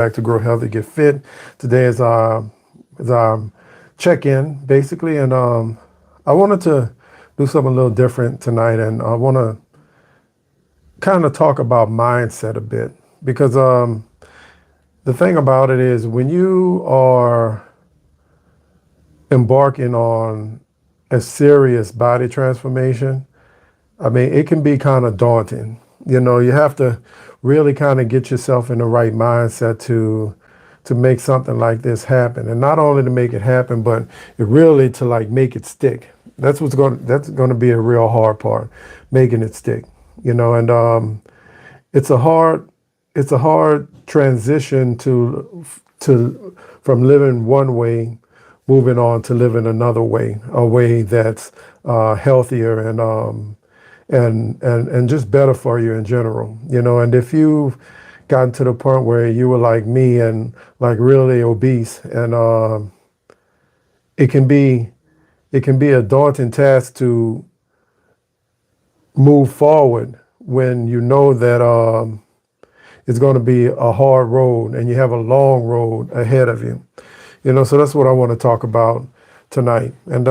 back to Grow Healthy, Get Fit. Today is our check-in basically, and I wanted to do something a little different tonight, and I want to kind of talk about mindset a bit because the thing about it is when you are embarking on a serious body transformation, I mean, it can be kind of daunting. You have to really kind of get yourself in the right mindset to make something like this happen, and not only to make it happen, but it really to like make it stick. That's going to be a real hard part, making it stick. And it's a hard it's a hard transition to from living one way, moving on to living another way, a way that's healthier and just better for you in general. And if you've gotten to the point where you were like me and like really obese, and it can be it can be a daunting task to move forward when you know that it's going to be a hard road and you have a long road ahead of you. So that's what I want to talk about tonight. And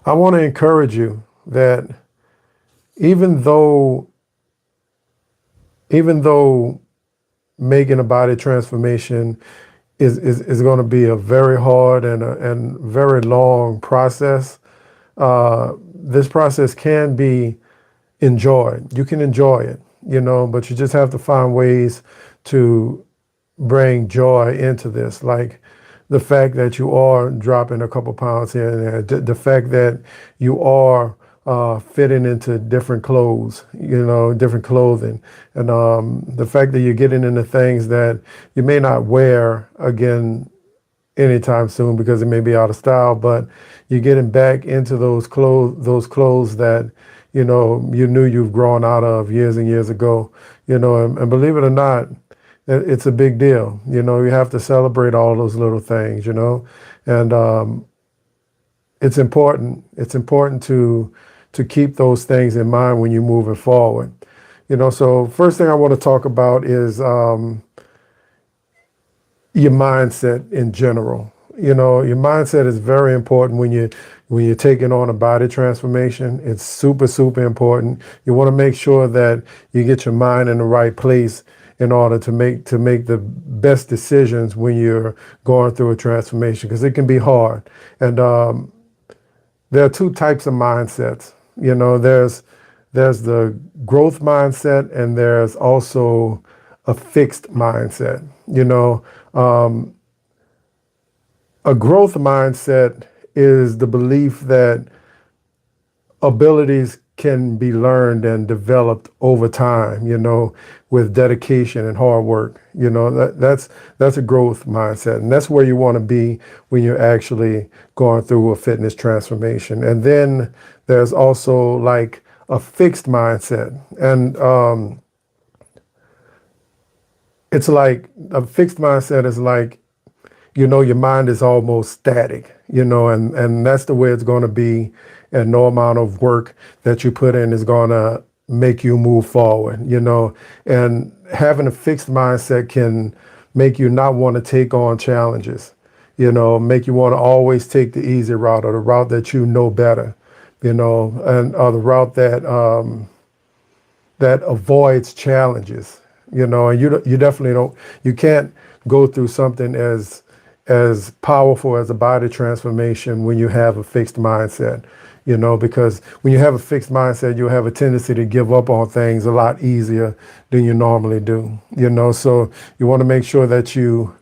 I want to encourage you that even though even though making a body transformation is going to be a very hard and very long process, this process can be enjoyed. You can enjoy it, but you just have to find ways to bring joy into this. Like the fact that you are dropping a couple pounds here and there, the fact that you are fitting into different clothes, different clothing, and the fact that you're getting into things that you may not wear again anytime soon because it may be out of style, but you're getting back into those clothes that you knew you've grown out of years and years ago. And believe it or not, it's a big deal. You have to celebrate all those little things. And it's important. It's important to keep those things in mind when you're moving forward. So first thing I want to talk about is your mindset in general. Your mindset is very important when you're taking on a body transformation. It's super, super important. You want to make sure that you get your mind in the right place in order to make the best decisions when you're going through a transformation, because it can be hard. And there are two types of mindsets. There's the growth mindset, and there's also a fixed mindset. A growth mindset is the belief that abilities can be learned and developed over time, with dedication and hard work. That's a growth mindset. And that's where you want to be when you're actually going through a fitness transformation. And then there's also like a fixed mindset. And it's like a fixed mindset is like, your mind is almost static, and that's the way it's going to be. And no amount of work that you put in is going to make you move forward, and having a fixed mindset can make you not want to take on challenges, make you want to always take the easy route, or the route that you know better, and or the route that avoids challenges, and you definitely don't, you can't go through something as powerful as a body transformation when you have a fixed mindset, because when you have a fixed mindset, you have a tendency to give up on things a lot easier than you normally do, so you want to make sure that you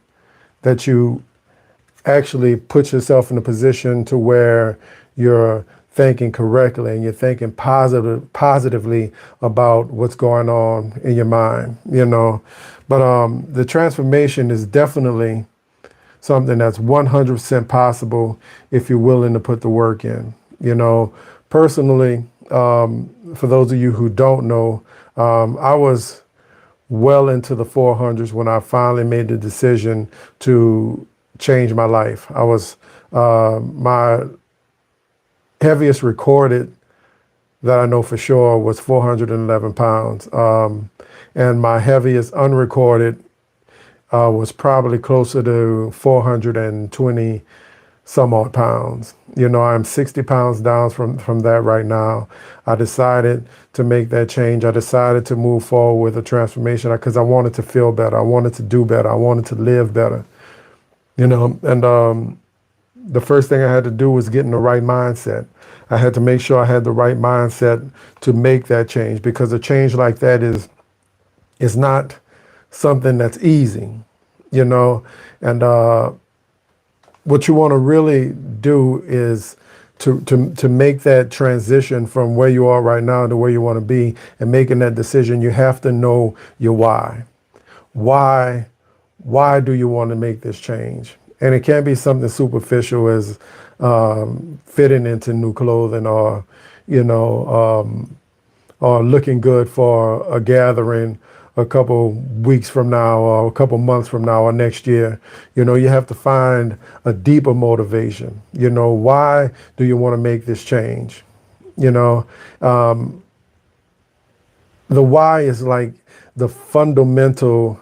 actually put yourself in a position to where you're thinking correctly and you're thinking positively about what's going on in your mind, but the transformation is definitely something that's 100% possible if you're willing to put the work in. Personally, for those of you who don't know, I was well into the 400s when I finally made the decision to change my life. I was my heaviest recorded that I know for sure was 411 pounds. And my heaviest unrecorded was probably closer to 420 some odd pounds. I'm 60 pounds down from that right now. I decided to make that change. I decided to move forward with a transformation because I wanted to feel better. I wanted to do better. I wanted to live better. And the first thing I had to do was get in the right mindset. I had to make sure I had the right mindset to make that change, because a change like that is not something that's easy, you know. And what you want to really do is to make that transition from where you are right now to where you want to be, and making that decision. You have to know your why. Why do you want to make this change? And it can't be something superficial as fitting into new clothing, or you know, or looking good for a gathering a couple weeks from now, or a couple months from now, or next year. You have to find a deeper motivation. Why do you want to make this change? The why is like the fundamental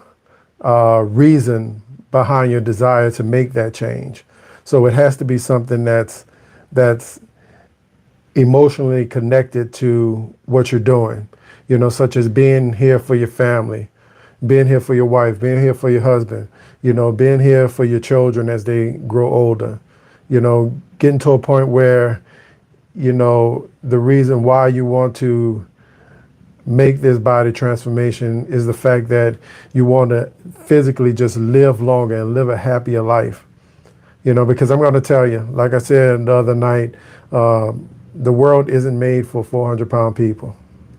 reason behind your desire to make that change. So it has to be something that's emotionally connected to what you're doing, such as being here for your family, being here for your wife, being here for your husband, being here for your children as they grow older, getting to a point where, the reason why you want to make this body transformation is the fact that you want to physically just live longer and live a happier life. Because I'm going to tell you, like I said the other night, the world isn't made for 400-pound people.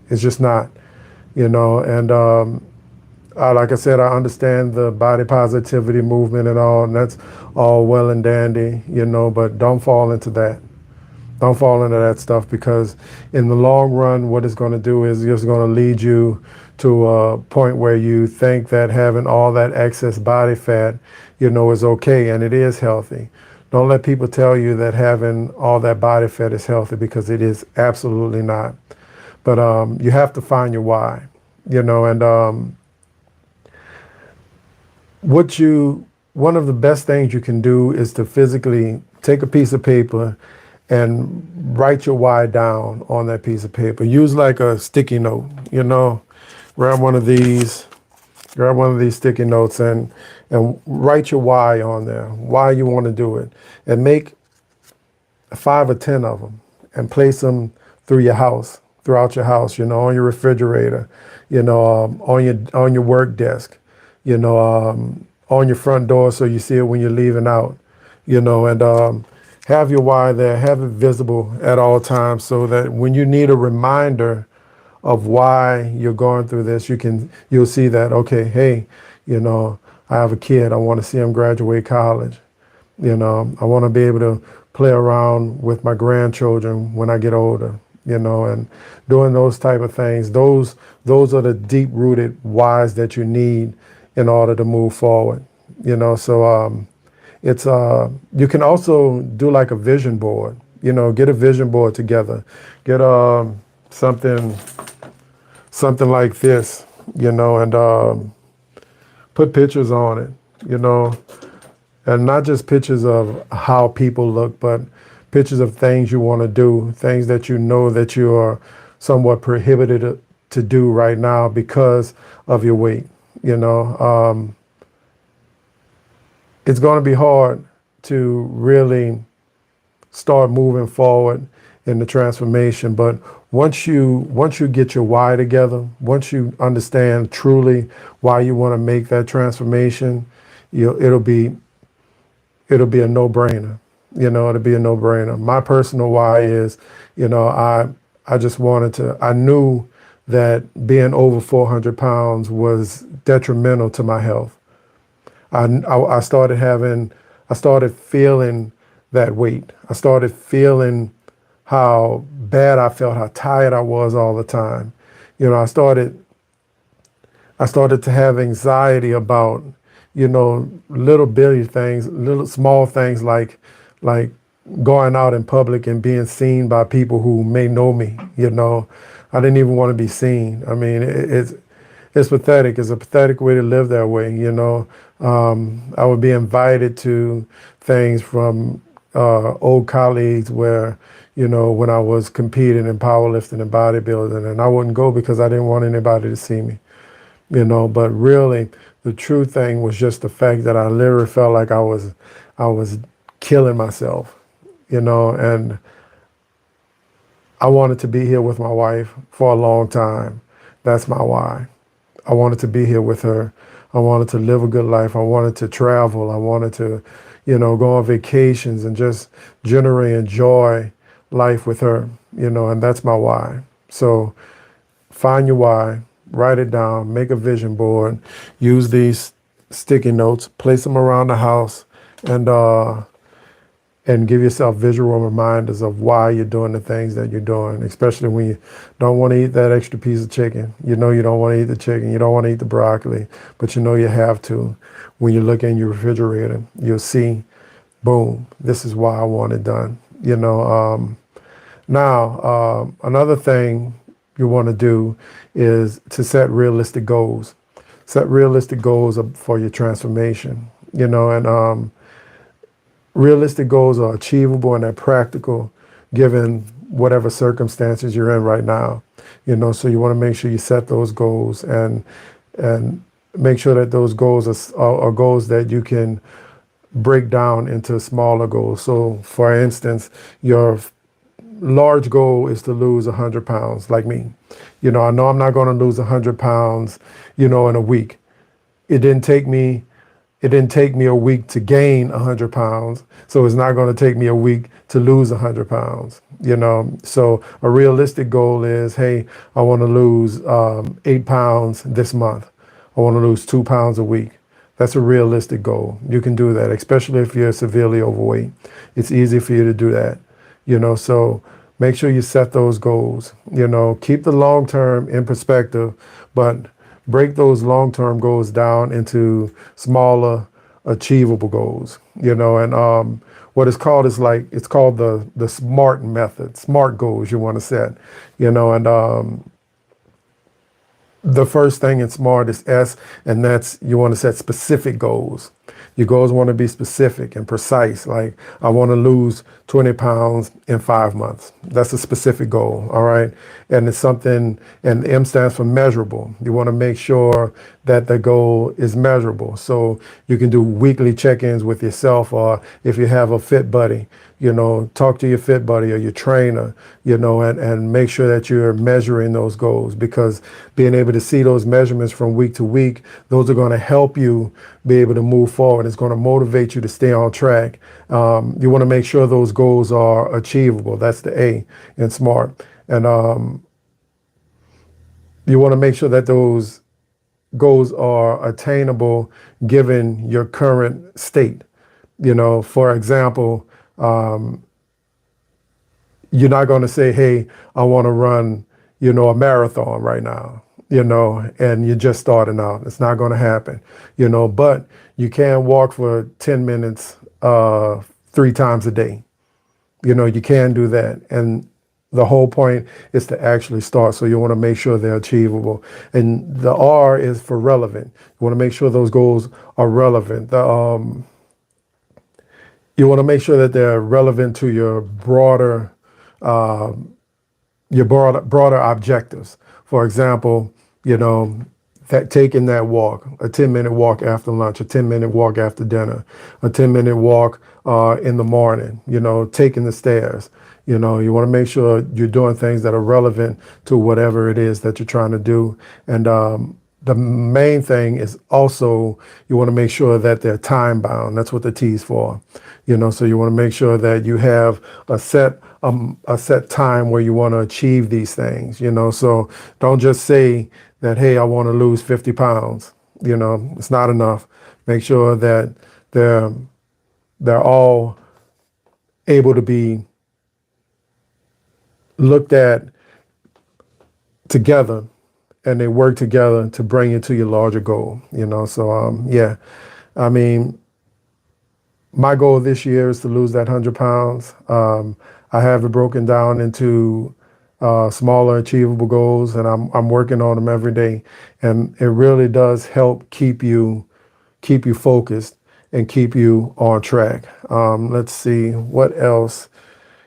It's just not, and like I said, I understand the body positivity movement and all, and that's all well and dandy, but don't fall into that. Don't fall into that stuff, because in the long run, what it's going to do is just going to lead you to a point where you think that having all that excess body fat, is okay, and it is healthy. Don't let people tell you that having all that body fat is healthy, because it is absolutely not. But you have to find your why, and one of the best things you can do is to physically take a piece of paper and write your why down on that piece of paper. Use like a sticky note, grab one of these sticky notes and write your why on there, why you want to do it, and make 5 or 10 of them and place them throughout your house, on your refrigerator, on your work desk, on your front door, so you see it when you're leaving out, and have your why there, have it visible at all times, so that when you need a reminder of why you're going through this, you'll see that, okay, hey, I have a kid, I want to see him graduate college. I want to be able to play around with my grandchildren when I get older, and doing those type of things. Those are the deep-rooted whys that you need in order to move forward. So it's you can also do like a vision board. Get a vision board together. Get something like this, and put pictures on it, and not just pictures of how people look, but pictures of things you want to do, things that that you are somewhat prohibited to do right now because of your weight. It's going to be hard to really start moving forward in the transformation, but once you get your why together, once you understand truly why you want to make that transformation, it'll be a no-brainer. It'll be a no-brainer. My personal why is, I just wanted to. I knew that being over 400 pounds was detrimental to my health. I started feeling that weight. I started feeling how bad I felt, how tired I was all the time. I started to have anxiety about, little bitty things, little small things like going out in public and being seen by people who may know me. I didn't even want to be seen. I mean, It's pathetic. It's a pathetic way to live that way. I would be invited to things from old colleagues where, when I was competing in powerlifting and bodybuilding, and I wouldn't go because I didn't want anybody to see me. But really, the true thing was just the fact that I literally felt like I was killing myself. And I wanted to be here with my wife for a long time. That's my why. I wanted to be here with her. I wanted to live a good life. I wanted to travel. I wanted to, go on vacations and just generally enjoy life with her, and that's my why. So find your why, write it down, make a vision board, use these sticky notes, place them around the house, and give yourself visual reminders of why you're doing the things that you're doing, especially when you don't want to eat that extra piece of chicken. You don't want to eat the chicken. You don't want to eat the broccoli, but you have to. When you look in your refrigerator, you'll see, boom, this is why I want it done. Now, another thing you want to do is to set realistic goals. Set realistic goals for your transformation, and realistic goals are achievable and they're practical given whatever circumstances you're in right now. So you want to make sure you set those goals and make sure that those goals are goals that you can break down into smaller goals. So for instance, your large goal is to lose 100 pounds like me. I know I'm not going to lose 100 pounds, in a week. It didn't take me a week to gain 100 pounds, so it's not going to take me a week to lose 100 pounds. So a realistic goal is, hey, I want to lose 8 pounds this month. I want to lose 2 pounds a week. That's a realistic goal. You can do that, especially if you're severely overweight. It's easy for you to do that. So make sure you set those goals. Keep the long term in perspective, but break those long-term goals down into smaller, achievable goals. And what it's called is it's called the SMART method. SMART goals you want to set. And the first thing in SMART is S, and that's you want to set specific goals. Your goals want to be specific and precise. Like, I want to lose 20 pounds in 5 months. That's a specific goal, all right? And it's something, and M stands for measurable. You want to make sure that the goal is measurable. So you can do weekly check-ins with yourself, or if you have a fit buddy, talk to your fit buddy or your trainer, and make sure that you're measuring those goals, because being able to see those measurements from week to week, those are going to help you be able to move forward. It's going to motivate you to stay on track. You want to make sure those goals are achievable. That's the A in SMART. And you want to make sure that those goals are attainable given your current state. For example, you're not going to say, hey, I want to run, a marathon right now, and you're just starting out. It's not going to happen, but you can walk for 10 minutes 3 times a day. You can do that. And the whole point is to actually start. So you want to make sure they're achievable. And the R is for relevant. You want to make sure those goals are relevant. You want to make sure that they're relevant to your broader objectives. For example, that taking that walk, a 10-minute walk after lunch, a 10-minute walk after dinner, a 10-minute walk in the morning, taking the stairs. You want to make sure you're doing things that are relevant to whatever it is that you're trying to do. And the main thing is also you want to make sure that they're time bound. That's what the T is for. So you want to make sure that you have a set time where you want to achieve these things. So don't just say that, hey, I want to lose 50 pounds. It's not enough. Make sure that they're all able to be looked at together, and they work together to bring you to your larger goal. So yeah, I mean, my goal this year is to lose that 100 pounds. I have it broken down into smaller achievable goals, and I'm working on them every day. And it really does help keep you focused and keep you on track. Let's see, what else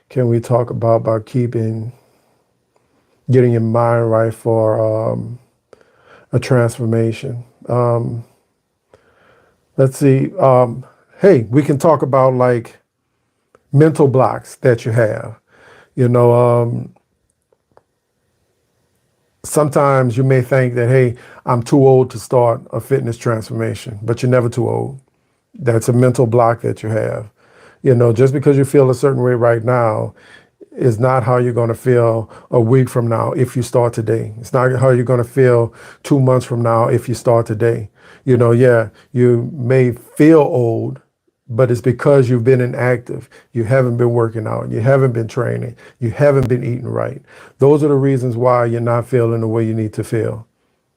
can we talk about getting your mind right for a transformation? Let's see. Hey, we can talk about like mental blocks that you have. You know, sometimes you may think that, hey, I'm too old to start a fitness transformation, but you're never too old. That's a mental block that you have. You know, just because you feel a certain way right now is not how you're going to feel a week from now if you start today. It's not how you're going to feel 2 months from now if you start today. You know, yeah, you may feel old, but it's because you've been inactive. You haven't been working out. You haven't been training. You haven't been eating right. Those are the reasons why you're not feeling the way you need to feel.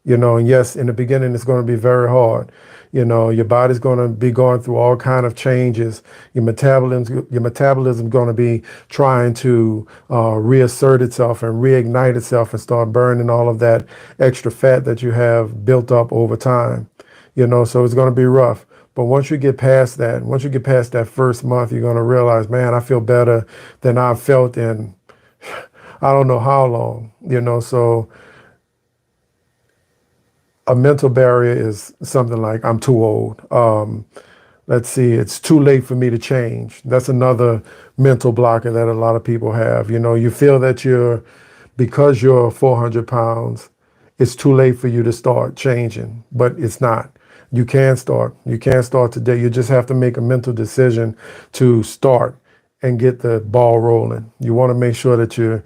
You know, and yes, in the beginning, it's going to be very hard. You know, your body's going to be going through all kind of changes. Your metabolism going to be trying to reassert itself and reignite itself and start burning all of that extra fat that you have built up over time. You know, so it's going to be rough. But once you get past that first month, you're going to realize, man, I feel better than I've felt in I don't know how long. You know, so a mental barrier is something like, I'm too old. Let's see, it's too late for me to change. That's another mental blocker that a lot of people have. You know, you feel that because you're 400 pounds, it's too late for you to start changing, but it's not. You can start. You can start today. You just have to make a mental decision to start and get the ball rolling. You want to make sure that you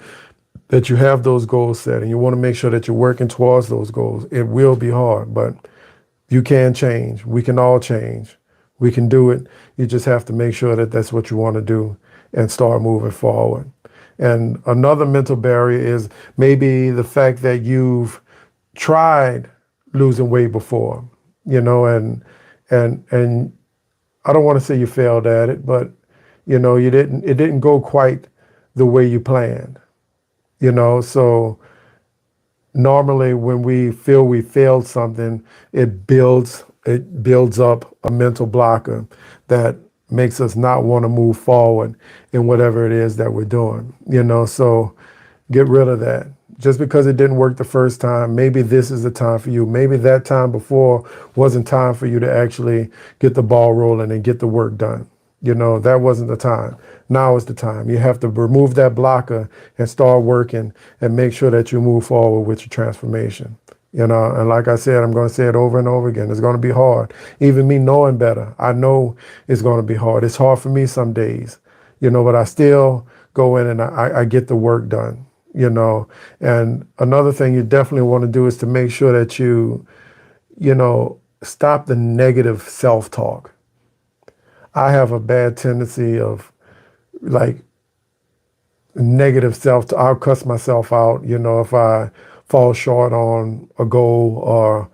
have those goals set, and you want to make sure that you're working towards those goals. It will be hard, but you can change. We can all change. We can do it. You just have to make sure that that's what you want to do and start moving forward. And another mental barrier is maybe the fact that you've tried losing weight before, you know, and I don't want to say you failed at it, but you know, it didn't go quite the way you planned. You know, so normally when we feel we failed something, it builds up a mental blocker that makes us not want to move forward in whatever it is that we're doing. You know, so get rid of that. Just because it didn't work the first time, maybe this is the time for you. Maybe that time before wasn't time for you to actually get the ball rolling and get the work done. You know, that wasn't the time. Now is the time. You have to remove that blocker and start working and make sure that you move forward with your transformation. You know, and like I said, I'm going to say it over and over again. It's going to be hard. Even me knowing better, I know it's going to be hard. It's hard for me some days, you know, but I still go in and I get the work done, you know. And another thing you definitely want to do is to make sure that you know, stop the negative self-talk. I have a bad tendency of like negative self. I'll cuss myself out, you know, if I fall short on a goal, or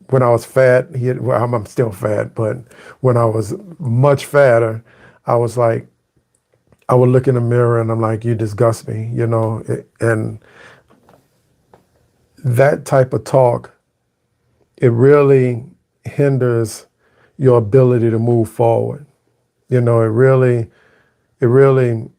when I was fat. Well, I'm still fat, but when I was much fatter, I was like, I would look in the mirror and I'm like, you disgust me, you know, and that type of talk, it really hinders your ability to move forward. You know, it really, it really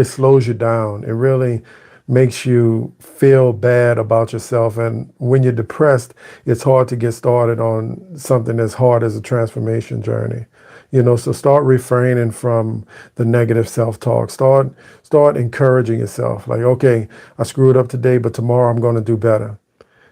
slows you down. It really makes you feel bad about yourself. And when you're depressed, it's hard to get started on something as hard as a transformation journey. You know, so start refraining from the negative self-talk. Start encouraging yourself. Like, okay, I screwed up today, but tomorrow I'm going to do better.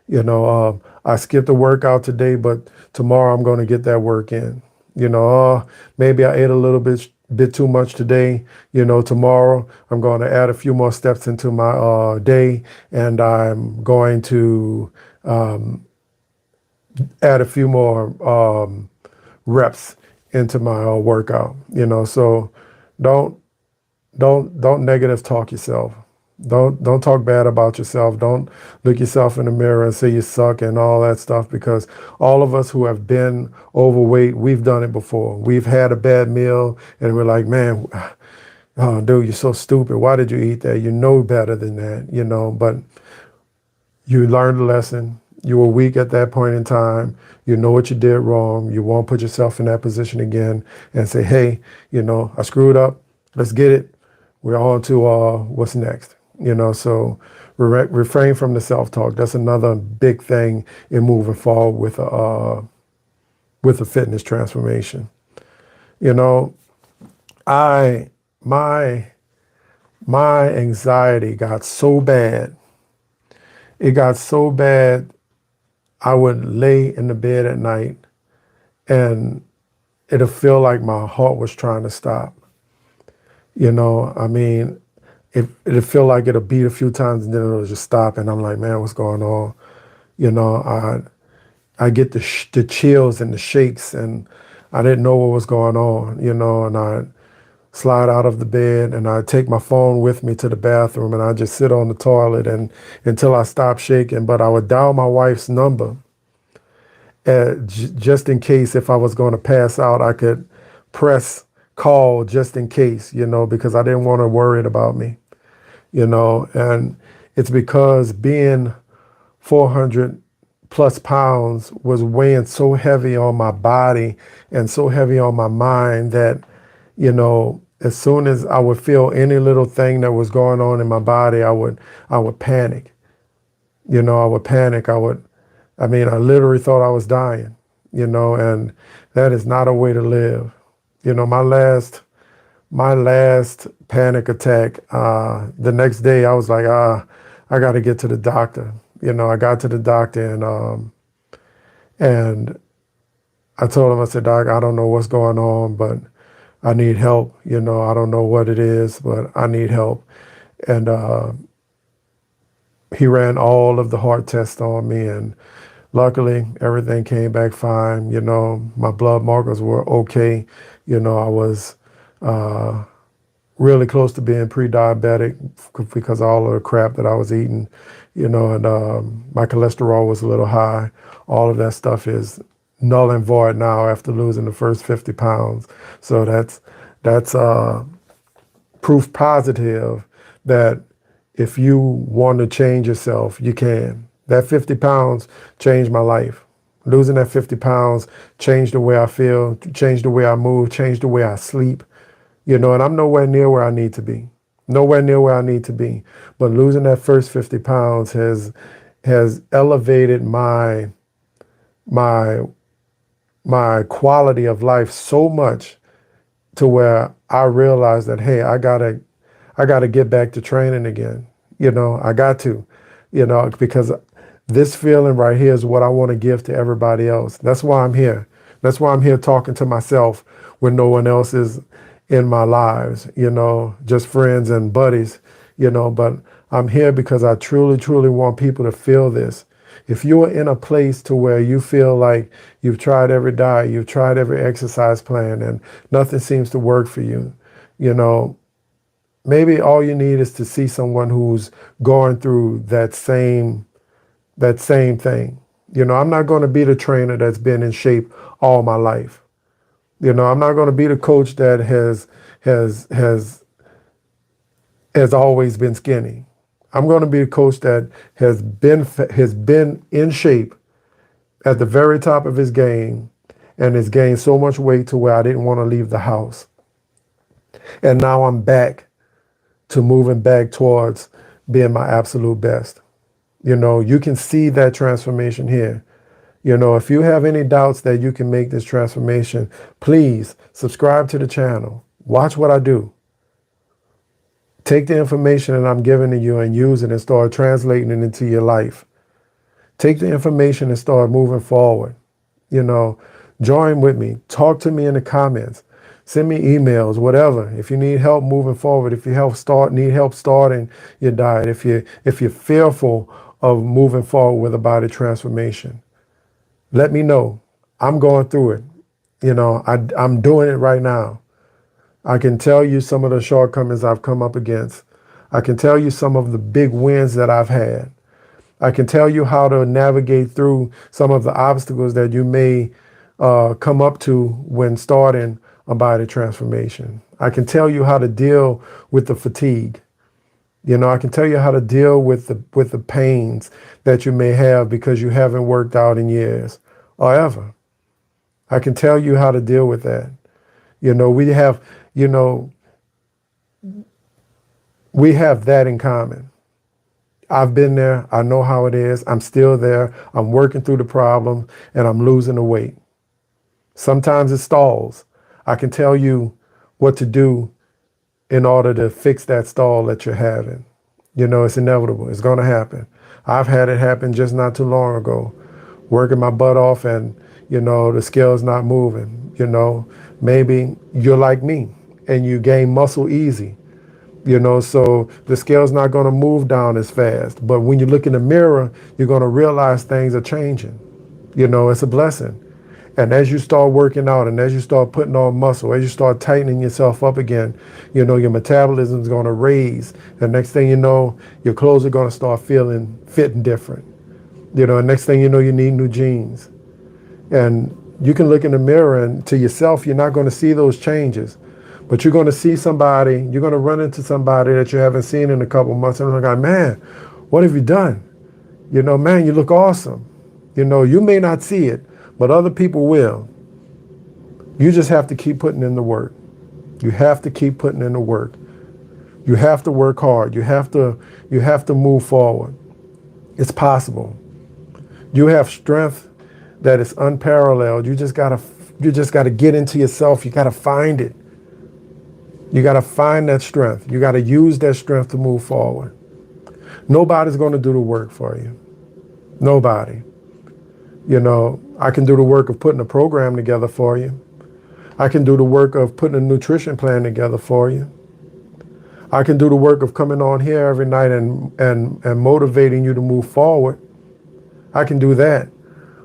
You know, I skipped a workout today, but tomorrow I'm going to get that work in. You know, maybe I ate a little bit too much today. You know, tomorrow I'm going to add a few more steps into my day, and I'm going to add a few more reps into my workout. You know, so don't don't negative talk yourself. Don't talk bad about yourself. Don't look yourself in the mirror and say you suck and all that stuff, because all of us who have been overweight, we've done it before. We've had a bad meal and we're like, man, oh, dude, you're so stupid. Why did you eat that? You know better than that, but you learned a lesson. You were weak at that point in time. You know what you did wrong. You won't put yourself in that position again and say, hey, I screwed up. Let's get it. We're on to what's next. So refrain from the self-talk. That's another big thing in moving forward with a fitness transformation. You know, I my my anxiety got so bad. It got so bad I would lay in the bed at night and it'll feel like my heart was trying to stop. I mean, it'll feel like it'll beat a few times and then it'll just stop. And I'm like, man, what's going on? I get the chills and the shakes and I didn't know what was going on, and I slide out of the bed and I take my phone with me to the bathroom and I just sit on the toilet and until I stop shaking. But I would dial my wife's number just in case if I was going to pass out, I could press call just in case, because I didn't want her worried about me, and it's because being 400 plus pounds was weighing so heavy on my body and so heavy on my mind that, as soon as I would feel any little thing that was going on in my body, I would panic. I would panic. I literally thought I was dying, and that is not a way to live. My last panic attack, the next day I was like, I got to get to the doctor. I got to the doctor and I told him, I said, Doc, I don't know what's going on, but I need help. I don't know what it is, but I need help. And he ran all of the heart tests on me and luckily, everything came back fine. My blood markers were okay. I was really close to being pre-diabetic because of all of the crap that I was eating, and my cholesterol was a little high. All of that stuff is null and void now after losing the first 50 pounds. So that's proof positive that if you want to change yourself, you can. That 50 pounds changed my life. Losing that 50 pounds changed the way I feel, changed the way I move, changed the way I sleep. And I'm nowhere near where I need to be. Nowhere near where I need to be. But losing that first 50 pounds has elevated my quality of life so much to where I realized that, hey, I gotta get back to training again. I got to, because this feeling right here is what I want to give to everybody else. That's why I'm here. That's why I'm here talking to myself when no one else is in my lives, just friends and buddies, but I'm here because I truly, truly want people to feel this. If you are in a place to where you feel like you've tried every diet, you've tried every exercise plan and nothing seems to work for you, maybe all you need is to see someone who's going through that same thing. I'm not going to be the trainer that's been in shape all my life. I'm not going to be the coach that has always been skinny. I'm going to be a coach that has been in shape at the very top of his game and has gained so much weight to where I didn't want to leave the house. And now I'm back to moving back towards being my absolute best. You can see that transformation here. If you have any doubts that you can make this transformation, please subscribe to the channel. Watch what I do. Take the information that I'm giving to you and use it and start translating it into your life. Take the information and start moving forward. Join with me. Talk to me in the comments. Send me emails, whatever. If you need help moving forward, if you need help starting your diet, if you're fearful of moving forward with a body transformation, let me know. I'm going through it. I'm doing it right now. I can tell you some of the shortcomings I've come up against. I can tell you some of the big wins that I've had. I can tell you how to navigate through some of the obstacles that you may come up to when starting a body transformation. I can tell you how to deal with the fatigue. I can tell you how to deal with the pains that you may have because you haven't worked out in years or ever. I can tell you how to deal with that. We have, you know, we have that in common. I've been there. I know how it is. I'm still there. I'm working through the problem and I'm losing the weight. Sometimes it stalls. I can tell you what to do in order to fix that stall that you're having. It's inevitable. It's going to happen. I've had it happen just not too long ago, working my butt off and, the scale's not moving. Maybe you're like me and you gain muscle easy. So the scale's not going to move down as fast. But when you look in the mirror, you're going to realize things are changing. It's a blessing. And as you start working out and as you start putting on muscle, as you start tightening yourself up again, your metabolism is going to raise. And next thing you know, your clothes are going to start fitting different. And next thing you know, you need new jeans. And you can look in the mirror and to yourself, you're not going to see those changes. But you're going to see somebody, you're going to run into somebody that you haven't seen in a couple months. And they're like, man, what have you done? Man, you look awesome. You may not see it, but other people will. You just have to keep putting in the work. You have to keep putting in the work. You have to work hard. You have to move forward. It's possible. You have strength that is unparalleled. You just gotta get into yourself. You gotta find it. You gotta find that strength. You gotta use that strength to move forward. Nobody's gonna do the work for you. Nobody. I can do the work of putting a program together for you. I can do the work of putting a nutrition plan together for you. I can do the work of coming on here every night and motivating you to move forward. I can do that,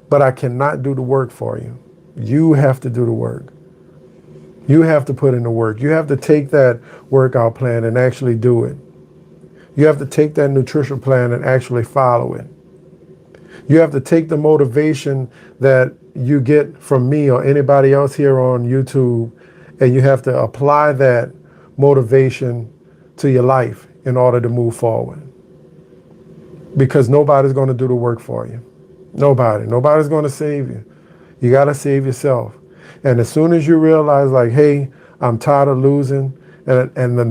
but I cannot do the work for you. You have to do the work. You have to put in the work. You have to take that workout plan and actually do it. You have to take that nutrition plan and actually follow it. You have to take the motivation that you get from me or anybody else here on YouTube, and you have to apply that motivation to your life in order to move forward. Because nobody's going to do the work for you. Nobody. Nobody's going to save you. You got to save yourself. And as soon as you realize, like, hey, I'm tired of losing, and the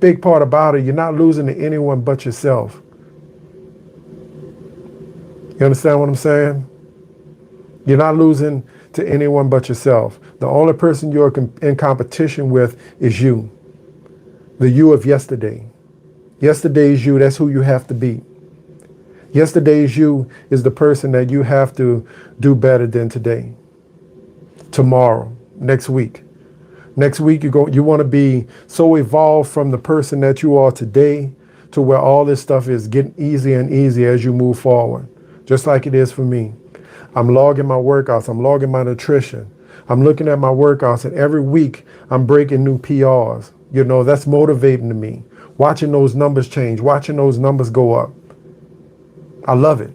big part about it, you're not losing to anyone but yourself. You understand what I'm saying? You're not losing to anyone but yourself. The only person you're in competition with is you. The you of yesterday. Yesterday's you, that's who you have to be. Yesterday's you is the person that you have to do better than today. Tomorrow, next week. Next week, you want to be so evolved from the person that you are today to where all this stuff is getting easier and easier as you move forward. Just like it is for me. I'm logging my workouts. I'm logging my nutrition. I'm looking at my workouts, and every week I'm breaking new PRs. That's motivating to me. Watching those numbers change, watching those numbers go up. I love it.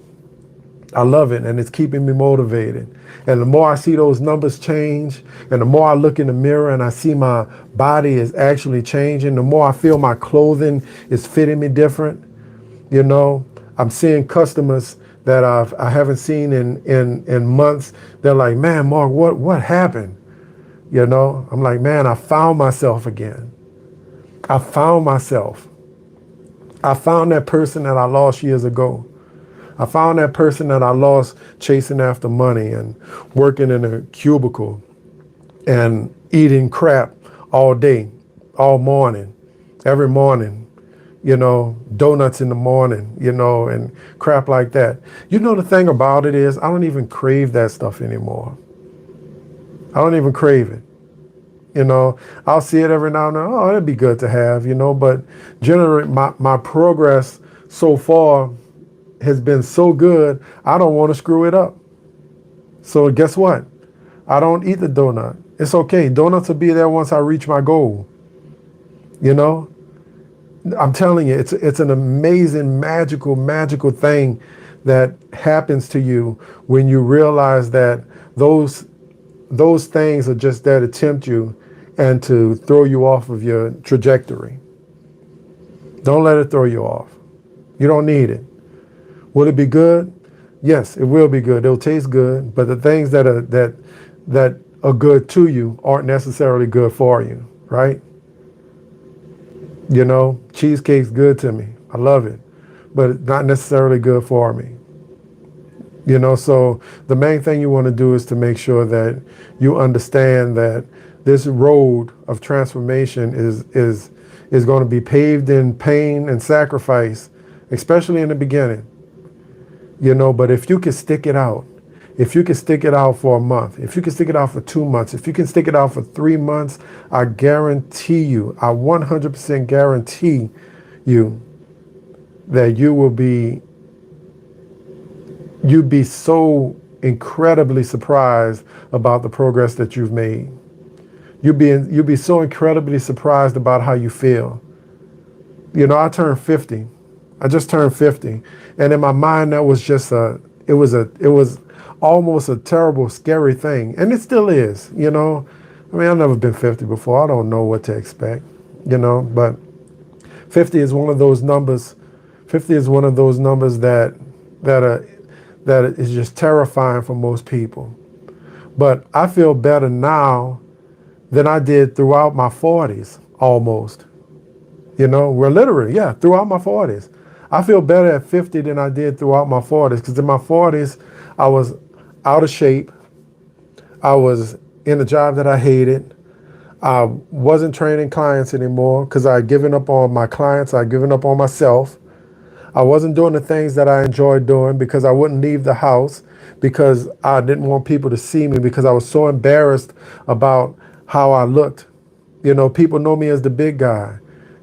I love it, and it's keeping me motivated. And the more I see those numbers change, and the more I look in the mirror and I see my body is actually changing, the more I feel my clothing is fitting me different. I'm seeing customers that I haven't seen in months. They're like, man, Mark, what happened? I'm like, man, I found myself again. I found myself. I found that person that I lost years ago. I found that person that I lost chasing after money and working in a cubicle and eating crap all day, all morning, every morning. Donuts in the morning, and crap like that. The thing about it is I don't even crave that stuff anymore. I don't even crave it. I'll see it every now and then. Oh, it'd be good to have, but generally my progress so far has been so good, I don't want to screw it up. So guess what? I don't eat the donut. It's okay. Donuts will be there once I reach my goal. I'm telling you, it's an amazing, magical thing that happens to you when you realize that those those things are just there to tempt you and to throw you off of your trajectory. Don't let it throw you off. You don't need it. Will it be good? Yes, it will be good. It'll taste good, but the things that are good to you aren't necessarily good for you, right? You know, cheesecake's good to me. I love it, but it's not necessarily good for me. You know, so the main thing you want to do is to make sure that you understand that this road of transformation is going to be paved in pain and sacrifice, especially in the beginning. You know, but if you can stick it out, if you can stick it out for a month, if you can stick it out for 2 months, if you can stick it out for 3 months, I guarantee you, I 100% guarantee you that you'd be so incredibly surprised about the progress that you've made. You'd be so incredibly surprised about how you feel. You know, I turned 50. I just turned 50. And in my mind, that was just it was almost a terrible, scary thing. And it still is, you know. I mean, I've never been 50 before. I don't know what to expect, you know, but 50 is one of those numbers. 50 is one of those numbers that is just terrifying for most people. But I feel better now than I did throughout my 40s, almost. You know, we're literally, yeah, throughout my 40s. I feel better at 50 than I did throughout my 40s, because in my 40s, I was out of shape. I was in a job that I hated. I wasn't training clients anymore because I had given up on my clients. I had given up on myself. I wasn't doing the things that I enjoyed doing because I wouldn't leave the house because I didn't want people to see me, because I was so embarrassed about how I looked. You know, people know me as the big guy,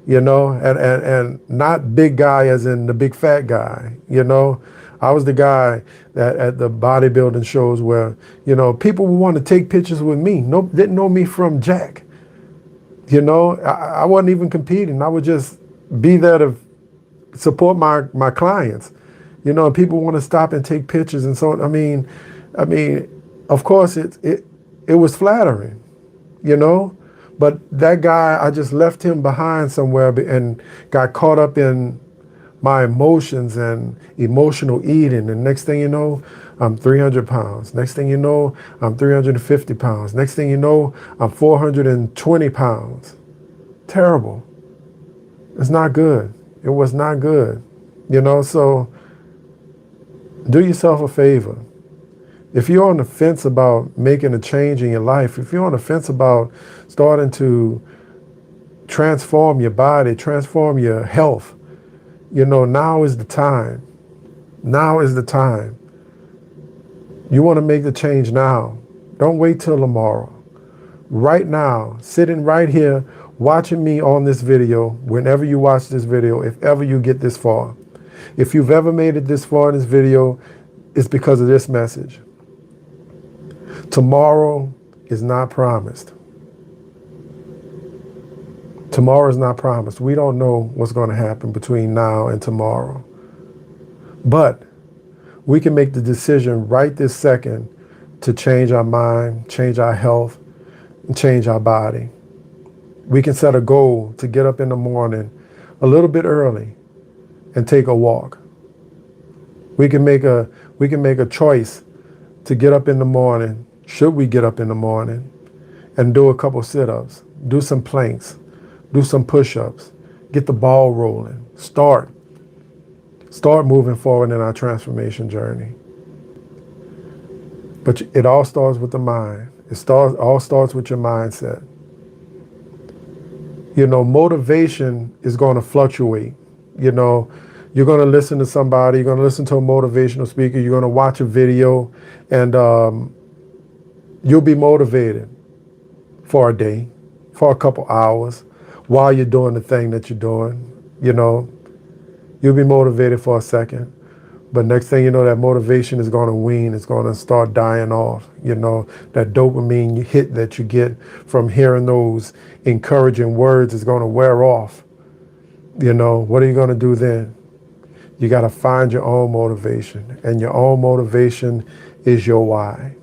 you know, and not big guy as in the big fat guy, you know. I was the guy that at the bodybuilding shows where, you know, people would want to take pictures with me. Didn't know me from Jack. You know, I wasn't even competing. I would just be there to support my clients, you know, and people want to stop and take pictures. And so, I mean, of course it was flattering, you know, but that guy, I just left him behind somewhere and got caught up in my emotions and emotional eating. And next thing you know, I'm 300 pounds. Next thing you know, I'm 350 pounds. Next thing you know, I'm 420 pounds. Terrible. It's not good. It was not good, you know. So do yourself a favor. If you're on the fence about making a change in your life, if you're on the fence about starting to transform your body, transform your health, you know, now is the time. Now is the time. You want to make the change now. Don't wait till tomorrow. Right now, sitting right here, watching me on this video, whenever you watch this video, if ever you get this far. If you've ever made it this far in this video, it's because of this message. Tomorrow is not promised. Tomorrow is not promised. We don't know what's going to happen between now and tomorrow. But we can make the decision right this second to change our mind, change our health, and change our body. We can set a goal to get up in the morning a little bit early and take a walk. We can make a choice to get up in the morning, should we get up in the morning, and do a couple sit-ups, do some planks, do some push-ups, get the ball rolling, start moving forward in our transformation journey. But it all starts with the mind. All starts with your mindset. You know, motivation is going to fluctuate. You know, you're going to listen to somebody, you're going to listen to a motivational speaker, you're going to watch a video, and you'll be motivated for a day, for a couple hours, while you're doing the thing that you're doing. You know, you'll be motivated for a second, but next thing you know, that motivation is going to wane. It's going to start dying off. You know, that dopamine hit that you get from hearing those encouraging words is going to wear off. You know, what are you going to do then? You got to find your own motivation, and your own motivation is your why.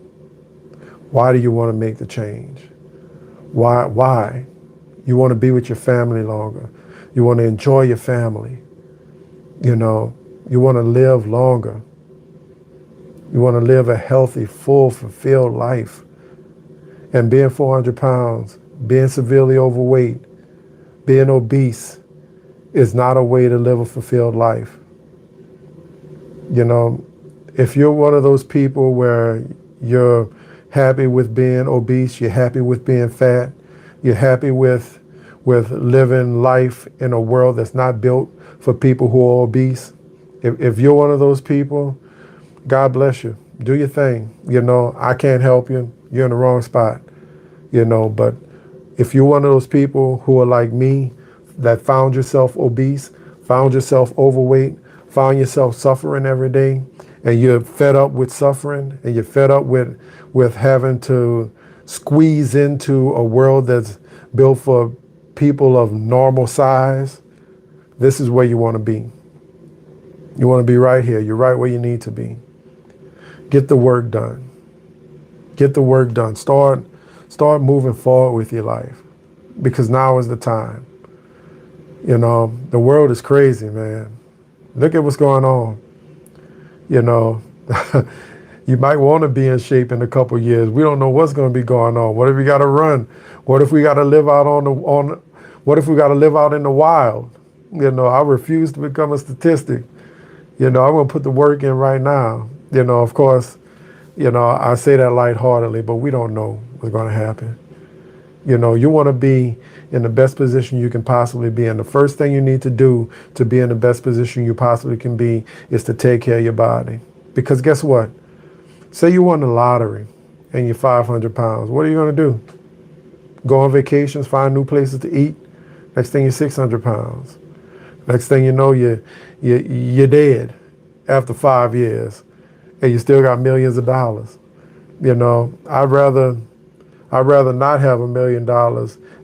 Why do you want to make the change? Why? You want to be with your family longer. You want to enjoy your family. You know, you want to live longer. You want to live a healthy, full, fulfilled life. And being 400 pounds, being severely overweight, being obese is not a way to live a fulfilled life. You know, if you're one of those people where you're happy with being obese, you're happy with being fat, you're happy with living life in a world that's not built for people who are obese, if you're one of those people, God bless you. Do your thing. You know, I can't help you. You're in the wrong spot. You know, but if you're one of those people who are like me, that found yourself obese, found yourself overweight, found yourself suffering every day, and you're fed up with suffering, and you're fed up with having to squeeze into a world that's built for people of normal size, this is where you want to be. You want to be right here. You're right where you need to be. Get the work done. Get the work done. Start moving forward with your life, because now is the time. You know, the world is crazy, man. Look at what's going on. You know, you might want to be in shape in a couple of years. We don't know what's going to be going on. What if we got to run? What if we got to live out what if we got to live out in the wild? You know, I refuse to become a statistic. You know, I'm going to put the work in right now. You know, of course, you know, I say that lightheartedly, but we don't know what's going to happen. You know, you want to be in the best position you can possibly be. And the first thing you need to do to be in the best position you possibly can be is to take care of your body. Because guess what? Say you won the lottery and you're 500 pounds. What are you going to do? Go on vacations, find new places to eat? Next thing you're 600 pounds. Next thing you know, you're dead after 5 years and you still got millions of dollars. You know, I'd rather not have $1 million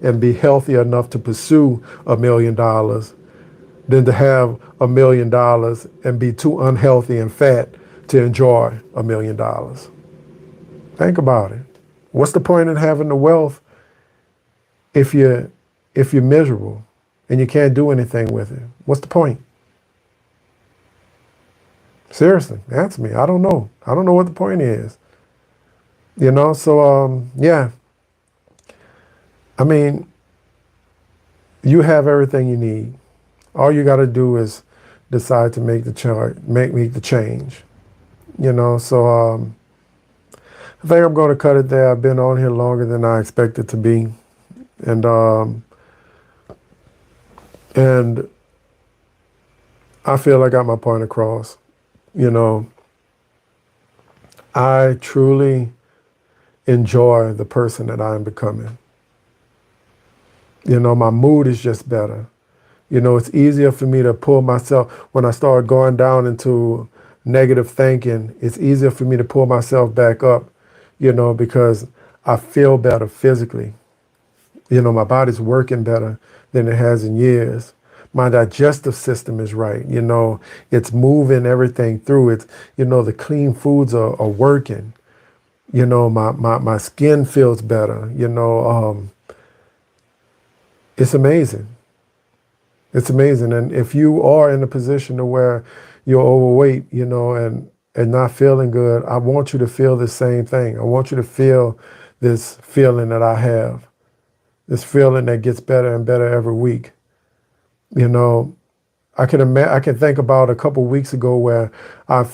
and be healthy enough to pursue $1 million than to have $1 million and be too unhealthy and fat to enjoy $1 million. Think about it. What's the point in having the wealth if you're miserable and you can't do anything with it? What's the point? Seriously, answer me. I don't know. I don't know what the point is. You know, so yeah. I mean, you have everything you need. All you got to do is decide to make the change. You know, so I think I'm going to cut it there. I've been on here longer than I expected to be, and I feel I got my point across. You know, I truly enjoy the person that I'm becoming. You know, my mood is just better. You know, it's easier for me to pull myself, when I start going down into negative thinking, it's easier for me to pull myself back up, you know, because I feel better physically. You know, my body's working better than it has in years. My digestive system is right. You know, it's moving everything through. It's, you know, the clean foods are working. You know, my skin feels better. You know, it's amazing. It's amazing. And if you are in a position to where you're overweight, you know, and not feeling good, I want you to feel the same thing. I want you to feel this feeling that I have, this feeling that gets better and better every week. You know, I can think about a couple weeks ago where I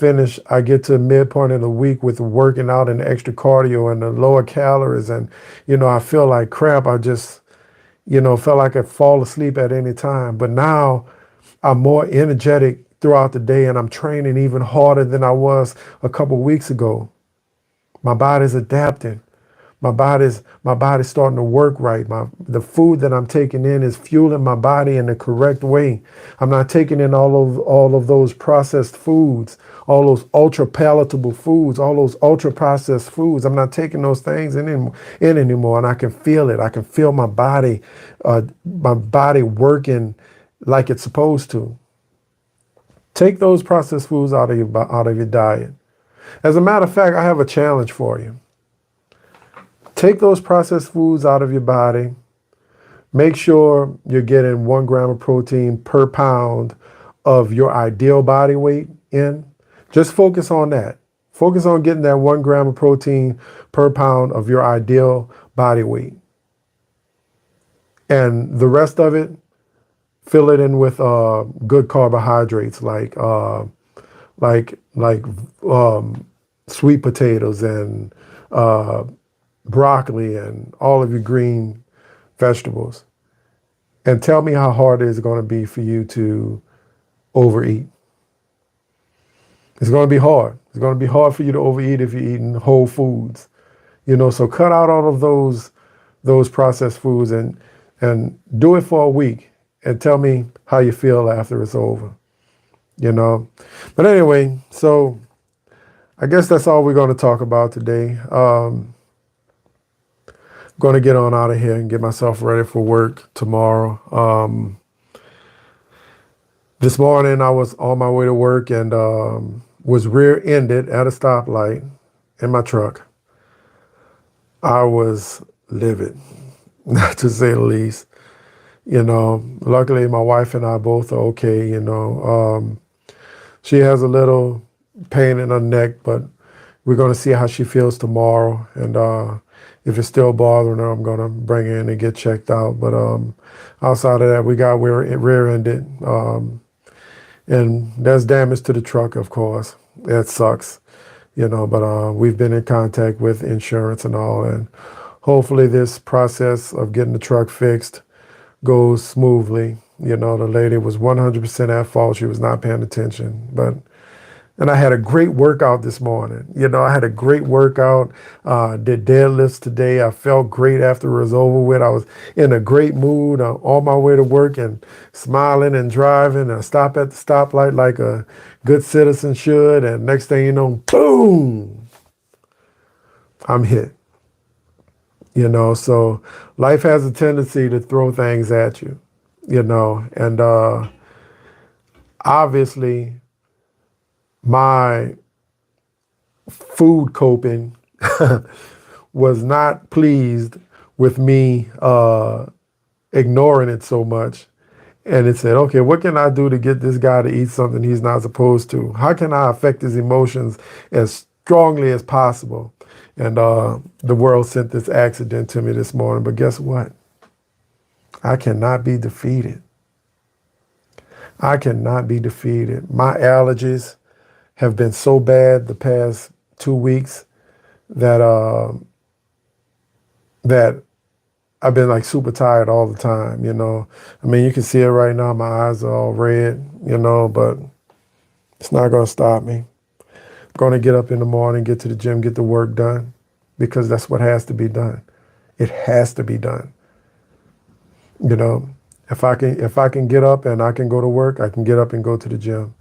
get to midpoint of the week with working out and the extra cardio and the lower calories, and, you know, I feel like crap. I just, you know, felt like I'd fall asleep at any time. But now I'm more energetic throughout the day and I'm training even harder than I was a couple weeks ago. My body's adapting. My body's starting to work right. The food that I'm taking in is fueling my body in the correct way. I'm not taking in all of those processed foods, all those ultra palatable foods, all those ultra processed foods. I'm not taking those things in anymore, and I can feel it. I can feel my body working like it's supposed to. Take those processed foods out of your diet. As a matter of fact, I have a challenge for you. take those processed foods out of your body. Make sure you're getting 1 gram of protein per pound of your ideal body weight in. Just focus on that. Focus on getting that 1 gram of protein per pound of your ideal body weight. And the rest of it, fill it in with good carbohydrates like sweet potatoes and broccoli and all of your green vegetables. And tell me how hard it is going to be for you to overeat. It's going to be hard. It's going to be hard for you to overeat if you're eating whole foods. So cut out all of those processed foods and do it for a week and tell me how you feel after it's over. But anyway, so I guess that's all we're going to talk about today. I'm going to get on out of here and get myself ready for work tomorrow. This morning I was on my way to work and was rear-ended at a stoplight in my truck. I was livid, not to say the least. Luckily my wife and I both are okay. She has a little pain in her neck, but we're going to see how she feels tomorrow. And if it's still bothering her, I'm going to bring her in and get checked out. But outside of that, we're rear-ended. And there's damage to the truck, of course. That sucks, but we've been in contact with insurance and all. And hopefully this process of getting the truck fixed goes smoothly. The lady was 100% at fault. She was not paying attention. And I had a great workout this morning. I had a great workout. Did deadlifts today. I felt great after it was over with. I was in a great mood on my way to work and smiling and driving. And I stopped at the stoplight like a good citizen should. And next thing you know, boom, I'm hit. So life has a tendency to throw things at you, and obviously my food coping was not pleased with me ignoring it so much. And it said, okay, what can I do to get this guy to eat something he's not supposed to? How can I affect his emotions as strongly as possible? And the world sent this accident to me this morning. But guess what? I cannot be defeated. I cannot be defeated. My allergies have been so bad the past 2 weeks that that I've been like super tired all the time, I mean, you can see it right now. My eyes are all red, but it's not going to stop me. I'm going to get up in the morning, get to the gym, get the work done, because that's what has to be done. It has to be done. If I can get up and I can go to work, I can get up and go to the gym.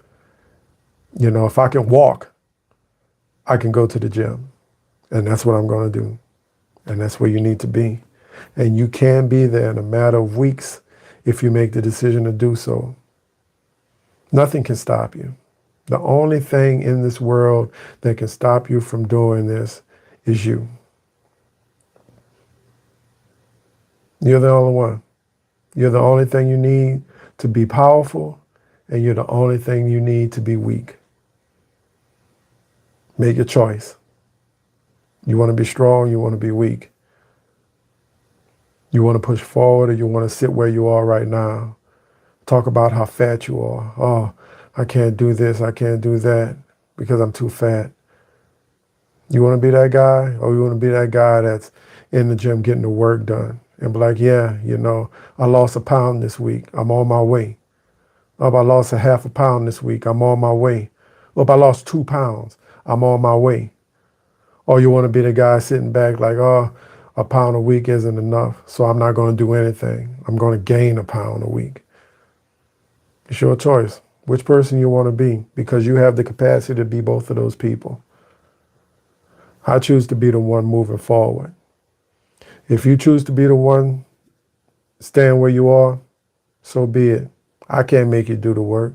If I can walk, I can go to the gym. And that's what I'm going to do. And that's where you need to be. And you can be there in a matter of weeks if you make the decision to do so. Nothing can stop you. The only thing in this world that can stop you from doing this is you. You're the only one. You're the only thing you need to be powerful, and you're the only thing you need to be weak. Make your choice. You want to be strong, you want to be weak. You want to push forward, or you want to sit where you are right now. Talk about how fat you are. Oh, I can't do this, I can't do that because I'm too fat. You want to be that guy, or you want to be that guy that's in the gym getting the work done and be like, yeah, I lost a pound this week. I'm on my way. Or I lost a half a pound this week. I'm on my way. Or I lost 2 pounds. I'm on my way. Or you want to be the guy sitting back like, oh, a pound a week isn't enough, so I'm not going to do anything. I'm going to gain a pound a week. It's your choice. Which person you want to be, because you have the capacity to be both of those people. I choose to be the one moving forward. If you choose to be the one staying where you are, so be it. I can't make you do the work.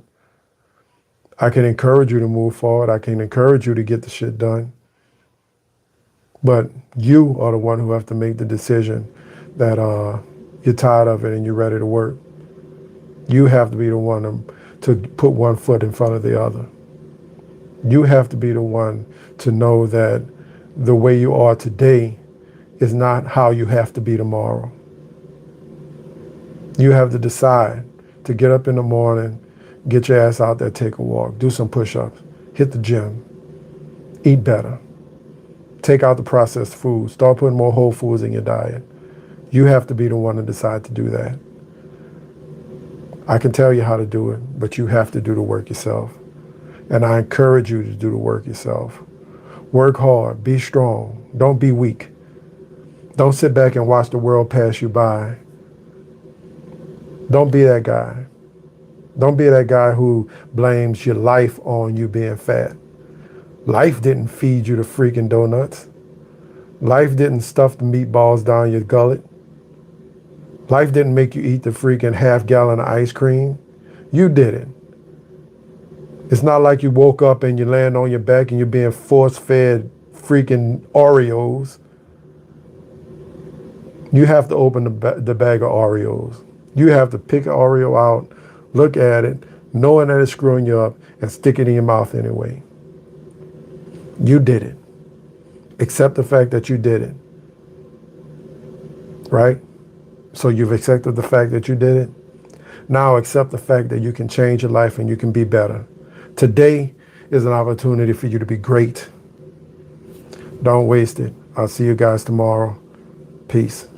I can encourage you to move forward. I can encourage you to get the shit done. But you are the one who have to make the decision that you're tired of it and you're ready to work. You have to be the one to put one foot in front of the other. You have to be the one to know that the way you are today is not how you have to be tomorrow. You have to decide to get up in the morning, get your ass out there, take a walk, do some push-ups, hit the gym, eat better, take out the processed foods, start putting more whole foods in your diet. You have to be the one to decide to do that. I can tell you how to do it, but you have to do the work yourself. And I encourage you to do the work yourself. Work hard, be strong, don't be weak. Don't sit back and watch the world pass you by. Don't be that guy. Don't be that guy who blames your life on you being fat. Life didn't feed you the freaking donuts. Life didn't stuff the meatballs down your gullet. Life didn't make you eat the freaking half-gallon of ice cream. You did it. It's not like you woke up and you land on your back and you're being force-fed freaking Oreos. You have to open the bag of Oreos. You have to pick an Oreo out, look at it, knowing that it's screwing you up, and stick it in your mouth anyway. You did it. Accept the fact that you did it. Right? So you've accepted the fact that you did it. Now accept the fact that you can change your life and you can be better. Today is an opportunity for you to be great. Don't waste it. I'll see you guys tomorrow. Peace.